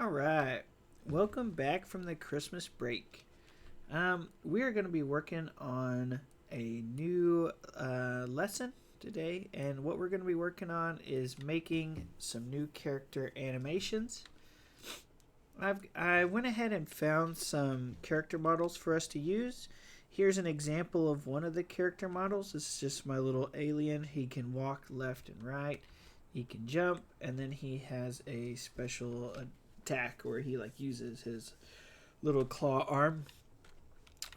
All right. Welcome back from the Christmas break. We are going to be working on a new lesson today, and what we're going to be working on is making some new character animations. I went ahead and found some character models for us to use. Here's an example of one of the character models. This is just my little alien. He can walk left and right. He can jump, and then he has a special attack where he uses his little claw arm.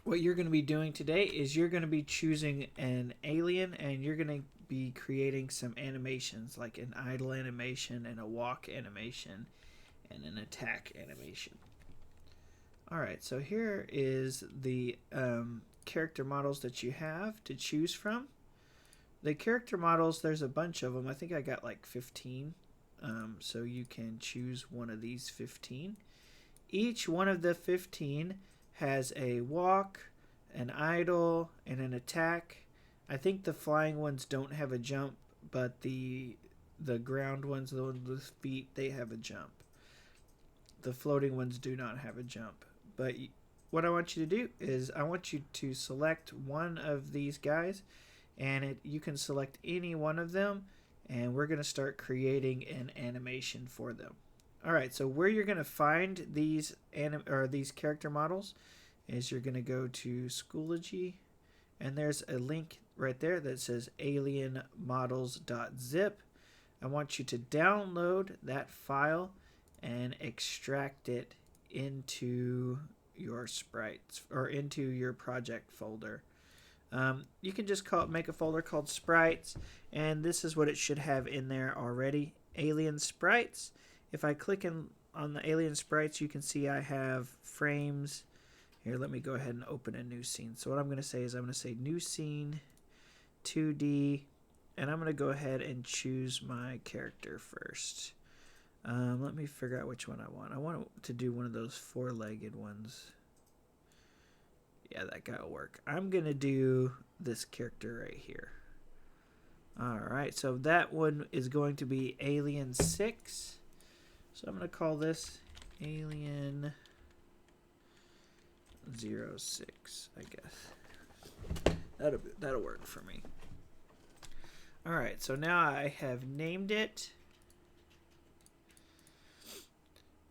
What you're going to be doing today is you're going to be choosing an alien, and you're going to be creating some animations like an idle animation and a walk animation and an attack animation. Alright, so here is the character models that you have to choose from. The character models, there's a bunch of them. I think I got like 15. So you can choose one of these 15. Each one of the 15 has a walk, an idle, and an attack. I think the flying ones don't have a jump, but the ground ones, the ones with feet, they have a jump. The floating ones do not have a jump. But what I want you to do is I want you to select one of these guys, and you can select any one of them, and we're going to start creating an animation for them. Alright, so where you're going to find these character models is you're going to go to Schoology, and there's a link right there that says alienmodels.zip. I want you to download that file and extract it into your sprites or into your project folder. You can just make a folder called sprites, and this is what it should have in there already. Alien sprites. If I click on the alien sprites, you can see I have frames. Here, let me go ahead and open a new scene. So what I'm going to say is I'm going to say new scene 2D, and I'm going to go ahead and choose my character first. Let me figure out which one I want. I want to do one of those four-legged ones. Yeah, that guy will work. I'm going to do this character right here. Alright, so that one is going to be Alien 6. So I'm going to call this Alien 06, I guess. That'll work for me. Alright, so now I have named it.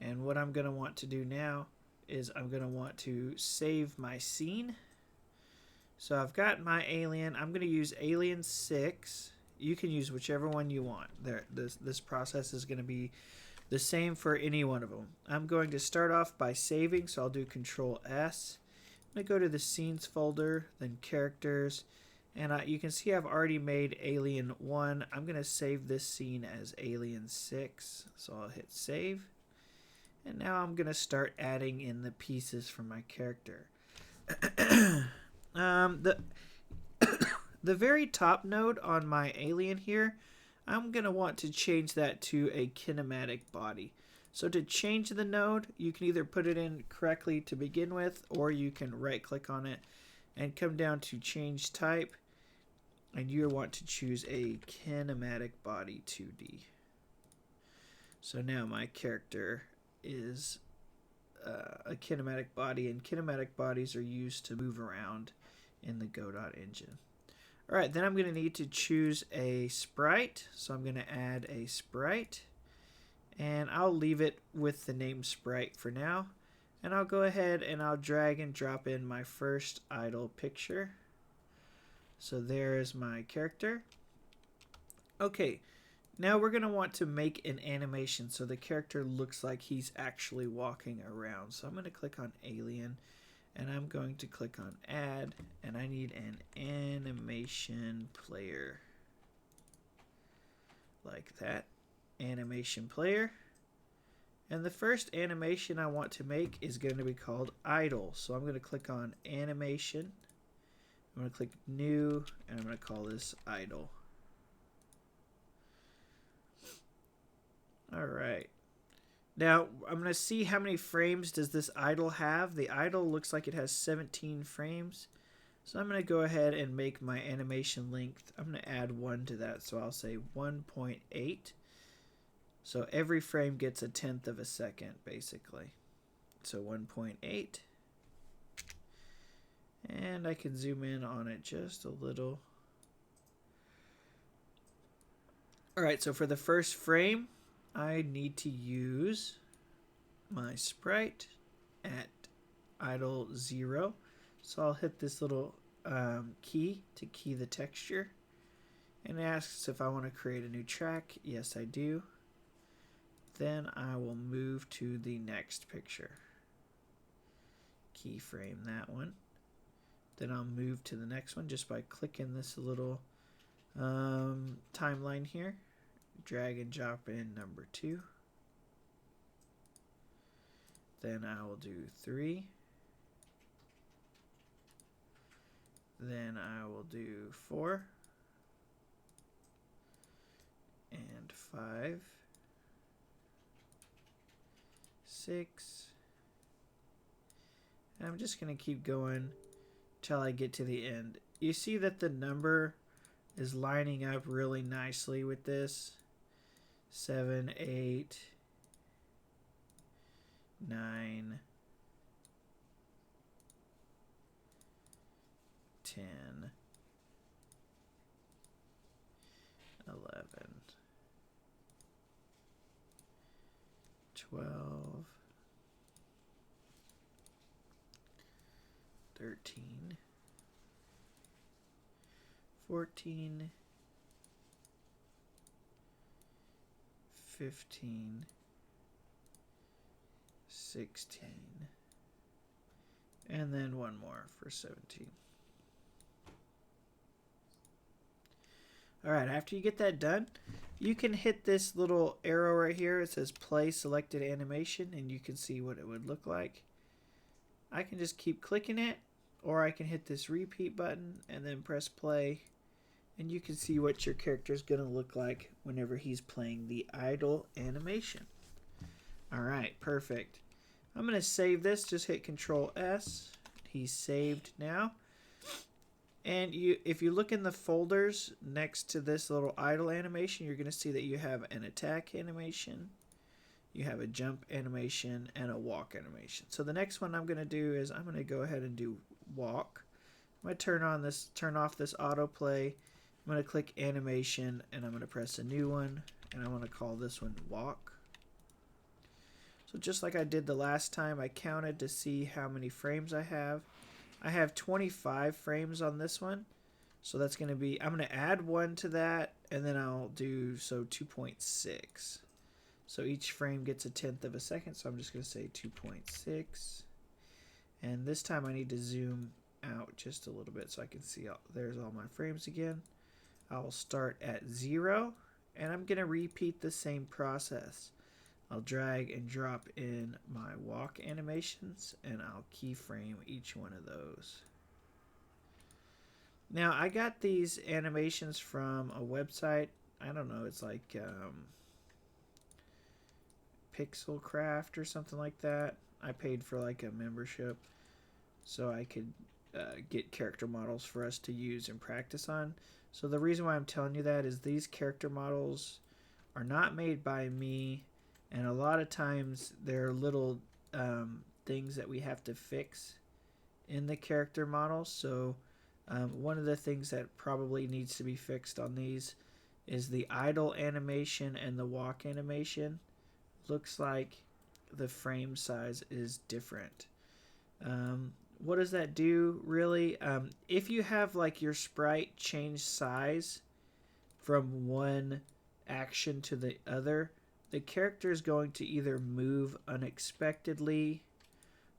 And what I'm going to want to do now is I'm going to want to save my scene. So I've got my alien. I'm going to use Alien 6. You can use whichever one you want. This process is going to be the same for any one of them. I'm going to start off by saving, so I'll do Control S. I'm going to go to the Scenes folder, then Characters, and you can see I've already made Alien 1. I'm going to save this scene as Alien 6, so I'll hit Save. And now I'm going to start adding in the pieces for my character. The very top node on my alien here, I'm going to want to change that to a kinematic body. So to change the node, you can either put it in correctly to begin with, or you can right click on it and come down to change type, and you want to choose a kinematic body 2D. So now my character is a kinematic body, and kinematic bodies are used to move around in the Godot engine. Alright, then I'm going to need to choose a sprite, so I'm going to add a sprite, and I'll leave it with the name sprite for now, and I'll go ahead and I'll drag and drop in my first idle picture. So there's my character. Okay, now we're going to want to make an animation so the character looks like he's actually walking around. So I'm going to click on Alien, and I'm going to click on Add, and I need an animation player. Like that. Animation player. And the first animation I want to make is going to be called Idle. So I'm going to click on Animation. I'm going to click New, and I'm going to call this Idle. Alright. Now, I'm going to see how many frames does this idle have. The idle looks like it has 17 frames. So I'm going to go ahead and make my animation length. I'm going to add 1 to that, so I'll say 1.8. So every frame gets a 1/10 of a second, basically. So 1.8. And I can zoom in on it just a little. Alright, so for the first frame, I need to use my sprite at idle 0. So I'll hit this little key to key the texture. And it asks if I want to create a new track. Yes, I do. Then I will move to the next picture. Keyframe that one. Then I'll move to the next one just by clicking this little timeline here. Drag and drop in number 2. Then I will do 3. Then I will do 4. And 5. 6. And I'm just going to keep going till I get to the end. You see that the number is lining up really nicely with this. 7, 8, 9, 10, 11, 12, 13, 14, 15, 16, and then one more for 17. Alright, after you get that done, you can hit this little arrow right here. It says play selected animation, and you can see what it would look like. I can just keep clicking it, or I can hit this repeat button and then press play, and you can see what your character is going to look like whenever he's playing the idle animation. Alright, perfect. I'm going to save this. Just hit Control S. He's saved now. And if you look in the folders next to this little idle animation, you're going to see that you have an attack animation, you have a jump animation, and a walk animation. So the next one I'm going to do is I'm going to go ahead and do walk. I'm going to turn off this autoplay. I'm going to click animation, and I'm going to press a new one, and I want to call this one walk. So just like I did the last time, I counted to see how many frames I have. I have 25 frames on this one. So that's going to be, I'm going to add 1 to that, and then I'll do 2.6. So each frame gets a 1/10 of a second, so I'm just going to say 2.6. And this time I need to zoom out just a little bit so I can see there's all my frames again. I'll start at 0, and I'm going to repeat the same process. I'll drag and drop in my walk animations, and I'll keyframe each one of those. Now, I got these animations from a website. I don't know, it's like Pixelcraft or something like that. I paid for like a membership so I could get character models for us to use and practice on. So the reason why I'm telling you that is these character models are not made by me. And a lot of times there are little things that we have to fix in the character model. So one of the things that probably needs to be fixed on these is the idle animation and the walk animation. Looks like the frame size is different. What does that do really? If you have like your sprite change size from one action to the other, the character is going to either move unexpectedly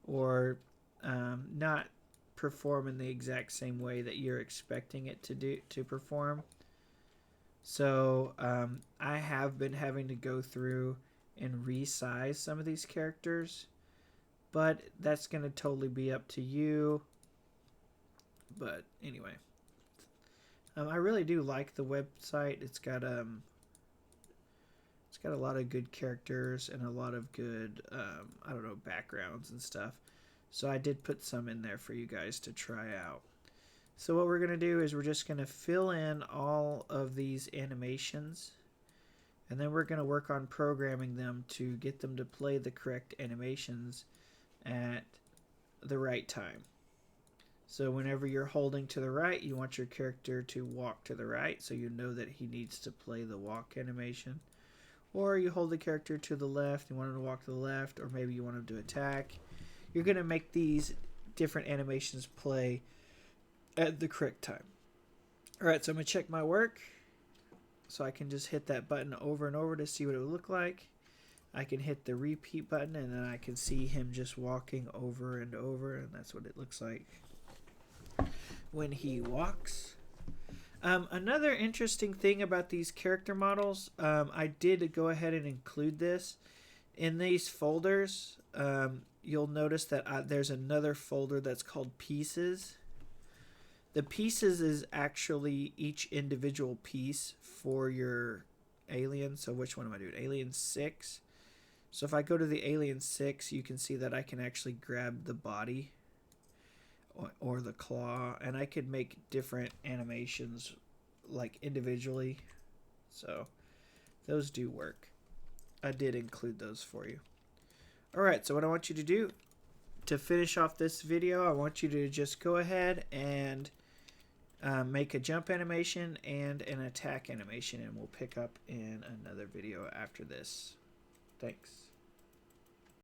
or not perform in the exact same way that you're expecting it to perform. So I have been having to go through and resize some of these characters, but that's going to totally be up to you. But anyway, I really do like the website. It's got a lot of good characters and a lot of good, I don't know, backgrounds and stuff. So I did put some in there for you guys to try out. So what we're going to do is we're just going to fill in all of these animations. And then we're going to work on programming them to get them to play the correct animations at the right time. So whenever you're holding to the right, you want your character to walk to the right, so you know that he needs to play the walk animation. Or you hold the character to the left, you want him to walk to the left, or maybe you want him to attack. You're going to make these different animations play at the correct time. Alright, so I'm going to check my work. So I can just hit that button over and over to see what it would look like. I can hit the repeat button, and then I can see him just walking over and over, and that's what it looks like when he walks. Another interesting thing about these character models, I did go ahead and include this in these folders. You'll notice that there's another folder that's called Pieces. The pieces is actually each individual piece for your alien. So which one am I doing? Alien 6. So if I go to the Alien 6, you can see that I can actually grab the body or the claw, and I could make different animations like individually. So those do work. I did include those for you. Alright, so what I want you to do to finish off this video, I want you to just go ahead and make a jump animation and an attack animation, and we'll pick up in another video after this. Thanks.